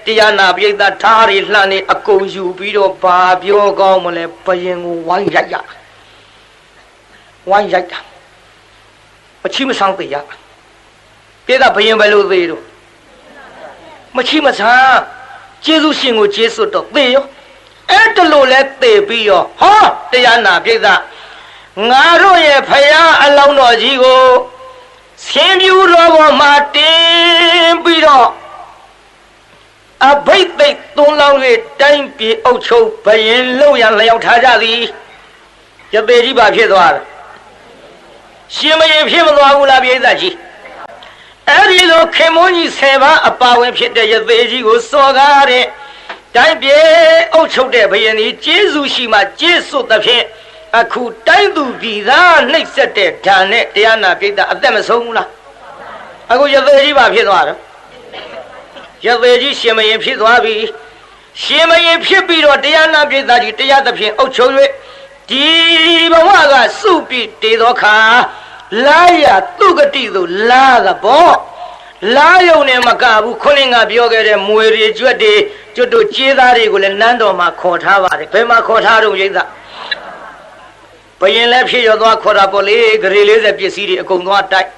တရားနာပိဋကဓာရီလှမ်းနေအကုန်ယူပြီးတော့ဘာပြောကောင်းမလဲဘယင်ကိုဝိုင်းရိုက်ရဝိုင်းရိုက်တာမချိမဆောင်သေးရပိဋကဘယင်ပဲလို့သေးတော့မချိမဆန်းကျေးဇူးရှင်ကိုကျေးဇူးတော့သေရောအဲ့တလို့လဲသေပြီးရောဟောတရားနာပိဋကငါတို့ရဲ့ဖယားအလောင်းတော်ကြီးကိုဆင်းပြူတော်ပေါ်မှာတင်ပြီးတော့အဘိတ်သိက်သွန်းလောင်း၍တိုင်းပြည်အုပ်ချုပ်ဘယင်လုံရန်လျောက်ထားကြသည်ရသေးကြီးပါဖြစ်သွားတယ်ရှင်မရင်ဖြစ်မသွားဘူးလားပြိဿကြီးအဲ့ဒီလိုခင်မုန်းကြီး10ပါးအပါဝင်ဖြစ်တဲ့ရသေးကြီးကိုစော်ကားတဲ့တိုင်းပြည်အုပ်ချုပ်တဲ့ဘယင်ကြီးကျေးဇူးရှိမှကျေးဇူးသဖြင့်အခုတိုင်းသူပြည်သားနှိပ်စက်တဲ့ဓာတ်နဲ့တရားနာပိဋကအသက်မဆုံးဘူးလားအခုရသေးကြီးပါဖြစ်သွားတယ်ရသေးကြီးရှင်မရင်ဖြစ်သွားပြီရှင်မရင်ဖြစ်ပြီးတော့တရားနာပိဋကကြီးတရားသဖြင့်အုပ်ချုပ်၍ဒီဘဝကစုပြီးတည်သောခါလာရသူကတိသို့လာကပေါ့လာယုံနဲ့မကဘူးခုနကပြောခဲ့တဲ့မွေတွေကြွက်တွေကျွတ်တို့ကျေးသားတွေကိုလည်းနန်းတော်မှာခေါ်ထားပါတယ်ဘယ်မှာခေါ်ထားတော့ရိသဘယင်လည်းဖြစ်ရသွားခေါ်တာပေါ့လေဂရေ40ပစ္စည်းတွေအကုန်သွားတိုက်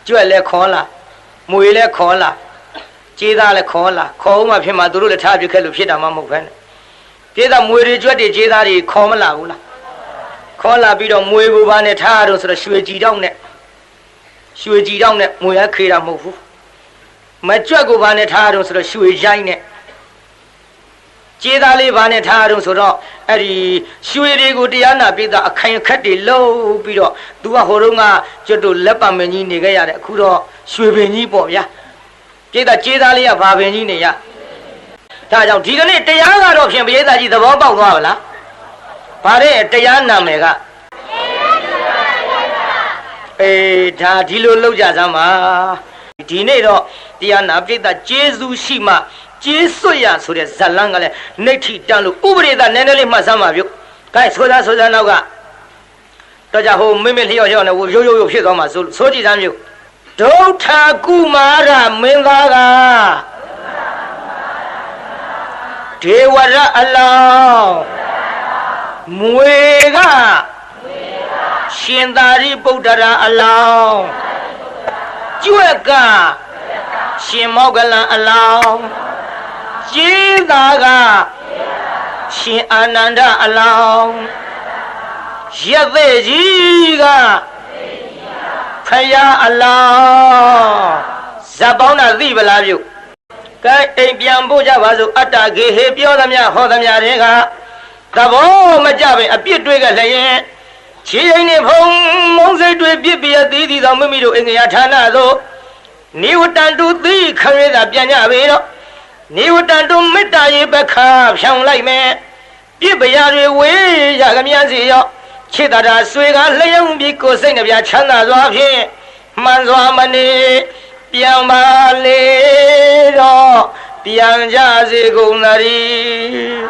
ကြွက်လည်းခေါ်လာမွေလည်းခေါ်လာကျေးသားလည်းခေါ်လာခေါ်ဦးမှဖြစ်မှသူတို့လည်းထားပြခဲ့လို့ဖြစ်တာမှမဟုတ်ပဲနဲ့ကျေးသားမွေတွေကြွက်တွေကျေးသားတွေခေါ်မလာဘူးလားခေါ်လာပြီးတော့မွေကိုပါနဲ့ထားရတော့ဆိုတော့ရွှေကြည်တောင်းနဲ့မွေရခေတာမဟုတ်ဘူးမကြွက်ကိုပါနဲ့ထားရတော့ဆိုတော့ရွှေရိုင်းနဲ့ကျေးသားလေးပါနဲ့ထားရတော့ဆိုတော့အဲ့ဒီရွှေတွေကိုတရားနာပိဋကအခိုင်အခက်တွေလုံးပြီးတော့သူကဟိုတုန်းကကျွတ်တို့လက်ပံမင်းကြီးနေခဲ့ရတယ်အခုတော့ရွှေပင်ကြီးပေါ့ဗျာပိဋကကျေးသားလေးကဘာပင်ကြီးနေရဒါကြောင့်ဒီကနေ့တရားကတော့ဖြင့်ပိဋကကြီးသဘောပေါက်သွားပါလားဗါတဲ့တရားနာမယ်ကဒါဒီလိုလောက်ကြစမ်းပါဒီနေ့တော့တရားနာပိဋကကျေးဇူးရှိမှကျေးစွရဆိုတဲ့ဇလန်းကလည်းနှိဋ္ဌိတန်လို့ဥပရိသနည်းနည်းလေးမှတ်စမ်းပါပြု။ခိုင်းဆိုသားနောက်ကတော့ကြဟိုမိမလျှော့နဲ့ရိုးဖြစ်သွားမှာဆိုကြည့်စမ်းပြု။ဒုထာကုမာရမင်းသားကဒေဝရအလောင်းမွေကရှင်သာရိပုတ္တရာအလောင်းကျွက်ကရှင်မောဂလန်အလောင်းကျေးသားကရှင်အာနန္ဒအလောင်းရသေးကြီးကဖယားအလောင်းဇပ်ပေါင်းတာသိပလားပြုကဲအိမ်ပြန်ဖို့ကြပါစို့အတ္တဂေဟေပြောသမျှဟောသမျှတွေကသဘောမကြပင်အပြစ်တွေကလည်းရင်ခြေအိမ်နဲ့ဖုံမုံစိတ်တွေပြစ်ပြသေးသည်သောမိမိတို့အင်္ဂယဌာနသို့နိဝတ္တန်တုသိခရဲသာပြန်ကြပေတော့နိဝတ္တန်တုမေတ္တာရေပခါဖြောင်းလိုက်မယ်ပြစ်ပရာတွေဝေးရကမြန်းစီရောခြေတရာဆွေကလျုံပြီးကိုယ်စိတ်နှပြချမ်းသာစွာဖြင့်မှန်စွာမနေပြန်ပါလေတော့ပြန်ကြစေကုန်သတည်း